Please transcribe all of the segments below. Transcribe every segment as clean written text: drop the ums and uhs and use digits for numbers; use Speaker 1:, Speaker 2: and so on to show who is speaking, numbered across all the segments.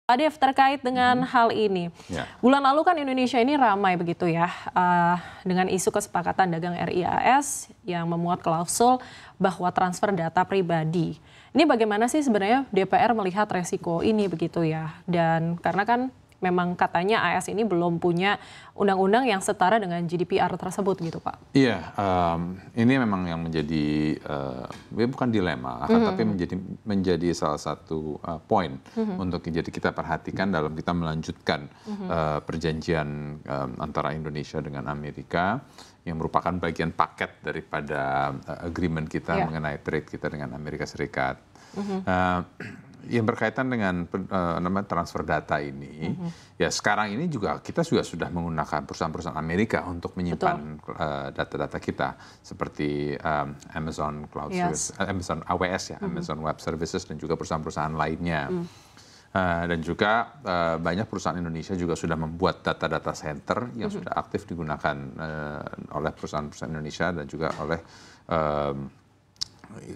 Speaker 1: Pak Dev, terkait dengan hal ini, bulan lalu kan Indonesia ini ramai begitu ya, dengan isu kesepakatan dagang RIAS yang memuat klausul bahwa transfer data pribadi. Ini bagaimana sih sebenarnya DPR melihat resiko ini begitu ya? Dan karena kan memang katanya AS ini belum punya undang-undang yang setara dengan GDPR tersebut gitu Pak.
Speaker 2: Iya, ini memang yang menjadi, bukan dilema, tapi menjadi salah satu poin untuk jadi kita perhatikan dalam kita melanjutkan perjanjian antara Indonesia dengan Amerika yang merupakan bagian paket daripada agreement kita mengenai trade kita dengan Amerika Serikat. Yang berkaitan dengan transfer data ini, ya sekarang ini juga kita sudah menggunakan perusahaan-perusahaan Amerika untuk menyimpan data-data kita, seperti Amazon Cloud Service, Amazon AWS ya, Amazon Web Services, dan juga perusahaan-perusahaan lainnya. Dan juga banyak perusahaan Indonesia juga sudah membuat data-data center yang sudah aktif digunakan oleh perusahaan-perusahaan Indonesia dan juga oleh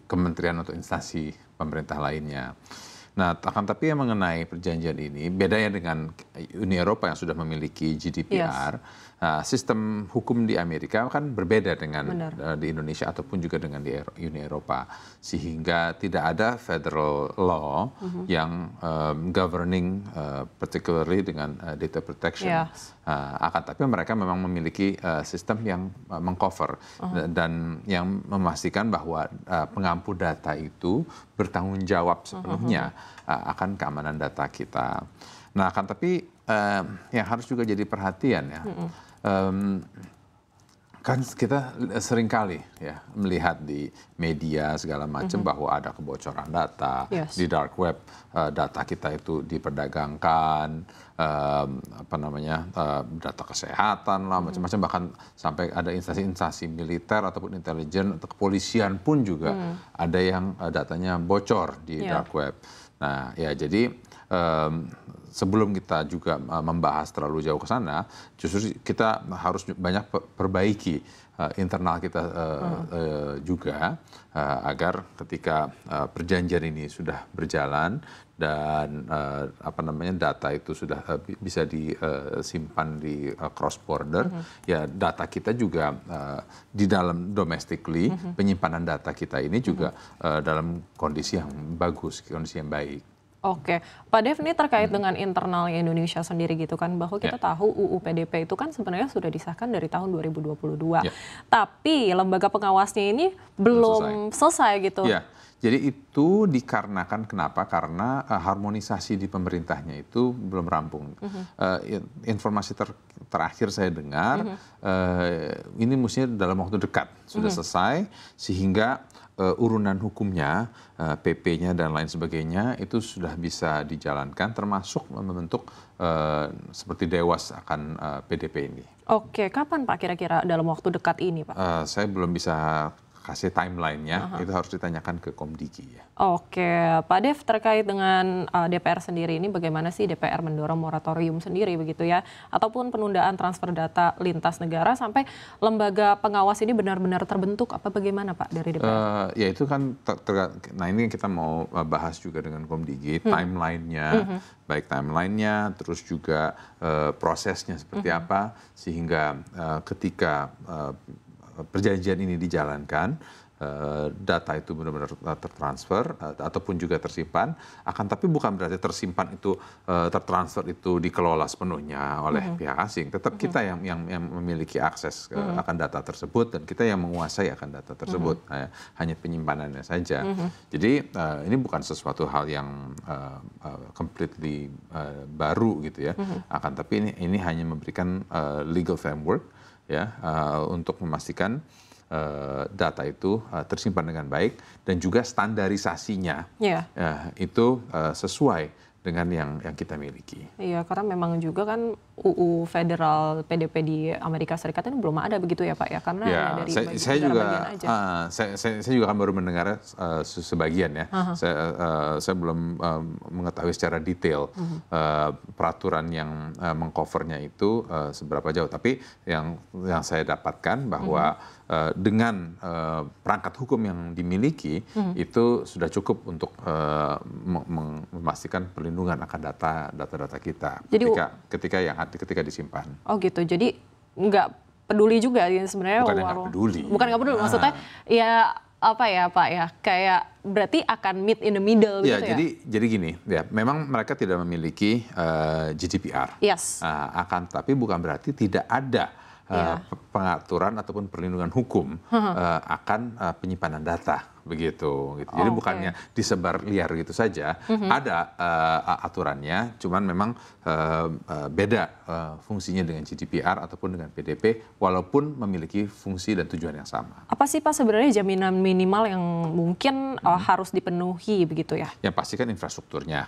Speaker 2: kementerian atau instansi pemerintah lainnya. Nah, tapi yang mengenai perjanjian ini, bedanya dengan Uni Eropa yang sudah memiliki GDPR, sistem hukum di Amerika kan berbeda dengan di Indonesia ataupun juga dengan di Uni Eropa. Sehingga tidak ada federal law yang governing particularly dengan data protection. Akan tapi mereka memang memiliki sistem yang mengcover dan yang memastikan bahwa pengampu data itu bertanggung jawab sepenuhnya akan keamanan data kita. Nah, akan tapi yang harus juga jadi perhatian ya, kan kita seringkali ya melihat di media segala macam bahwa ada kebocoran data di dark web, data kita itu diperdagangkan, data kesehatan lah macam-macam, bahkan sampai ada instansi-instansi militer ataupun intelijen atau kepolisian pun juga ada yang datanya bocor di dark web. Nah, ya jadi sebelum kita juga membahas terlalu jauh ke sana, justru kita harus banyak perbaiki internal kita juga agar ketika perjanjian ini sudah berjalan dan data itu sudah bisa disimpan di cross border, ya data kita juga di dalam domestically penyimpanan data kita ini juga dalam kondisi yang bagus, kondisi yang baik.
Speaker 1: Oke, Pak Dev, ini terkait dengan internalnya Indonesia sendiri gitu kan, bahwa kita tahu UU PDP itu kan sebenarnya sudah disahkan dari tahun 2022. Tapi lembaga pengawasnya ini belum selesai gitu.
Speaker 2: Ya, jadi itu dikarenakan kenapa? Karena harmonisasi di pemerintahnya itu belum rampung. Informasi terakhir saya dengar, ini mestinya dalam waktu dekat sudah selesai, sehingga urunan hukumnya, PP-nya dan lain sebagainya itu sudah bisa dijalankan, termasuk membentuk seperti Dewas akan PDP ini.
Speaker 1: Oke, kapan Pak kira-kira dalam waktu dekat ini Pak?
Speaker 2: Saya belum bisa kasih timeline-nya, itu harus ditanyakan ke Komdigi ya.
Speaker 1: Oke, Pak Dev, terkait dengan DPR sendiri ini bagaimana sih DPR mendorong moratorium sendiri begitu ya, ataupun penundaan transfer data lintas negara sampai lembaga pengawas ini benar-benar terbentuk, apa bagaimana Pak dari DPR?
Speaker 2: Ya itu kan, nah ini kita mau bahas juga dengan Komdigi, timeline-nya, baik timeline-nya, terus juga prosesnya seperti apa, sehingga ketika perjanjian ini dijalankan, data itu benar-benar tertransfer ataupun juga tersimpan, akan tapi bukan berarti tersimpan itu tertransfer itu dikelola sepenuhnya oleh pihak asing. Tetap kita yang memiliki akses akan data tersebut dan kita yang menguasai akan data tersebut, hanya penyimpanannya saja. Jadi ini bukan sesuatu hal yang completely baru gitu ya, akan tapi ini hanya memberikan legal framework ya untuk memastikan data itu tersimpan dengan baik dan juga standarisasinya itu sesuai dengan yang kita miliki.
Speaker 1: Iya, karena memang juga kan UU Federal PDP di Amerika Serikat ini belum ada begitu ya Pak ya, karena dari
Speaker 2: saya juga kan baru mendengar sebagian ya. Saya belum mengetahui secara detail peraturan yang mengcovernya itu seberapa jauh. Tapi yang saya dapatkan bahwa dengan perangkat hukum yang dimiliki itu sudah cukup untuk memastikan perlindungan akan data-data kita ketika disimpan.
Speaker 1: Oh gitu, jadi nggak peduli juga ya sebenarnya.
Speaker 2: Bukan nggak peduli.
Speaker 1: Bukan nggak peduli, maksudnya ya apa ya Pak ya, kayak berarti akan meet in the middle gitu ya?
Speaker 2: Jadi gini, ya memang mereka tidak memiliki GDPR.
Speaker 1: Yes.
Speaker 2: Tapi bukan berarti tidak ada pengaturan ataupun perlindungan hukum akan penyimpanan data begitu. Gitu. Jadi bukannya disebar liar gitu saja, ada aturannya, cuman memang beda fungsinya dengan GDPR ataupun dengan PDP, walaupun memiliki fungsi dan tujuan yang sama.
Speaker 1: Apa sih Pak sebenarnya jaminan minimal yang mungkin harus dipenuhi begitu ya?
Speaker 2: Yang pasti kan infrastrukturnya,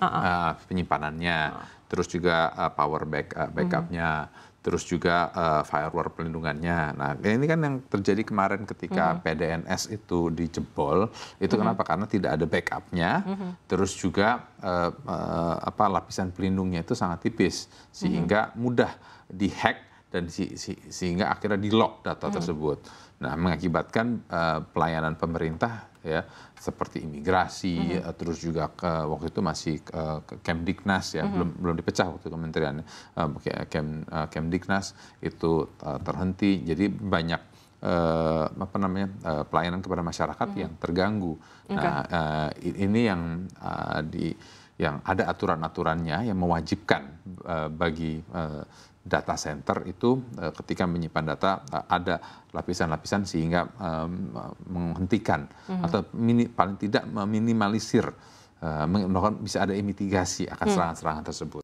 Speaker 2: penyimpanannya, terus juga power backupnya. Terus juga firewall pelindungannya. Nah, ini kan yang terjadi kemarin ketika PDNS itu dijebol. Itu kenapa? Karena tidak ada backupnya. Terus juga lapisan pelindungnya itu sangat tipis, sehingga mudah dihack dan sehingga akhirnya di-lock data tersebut. Nah, mengakibatkan pelayanan pemerintah ya seperti imigrasi, terus juga waktu itu masih Kemdiknas ya, belum dipecah waktu kementerian Kemdiknas itu terhenti. Jadi banyak pelayanan kepada masyarakat yang terganggu. Nah, ini yang ada aturan-aturannya yang mewajibkan bagi data center itu ketika menyimpan data ada lapisan-lapisan sehingga menghentikan atau paling tidak meminimalisir bisa ada mitigasi akan serangan-serangan tersebut.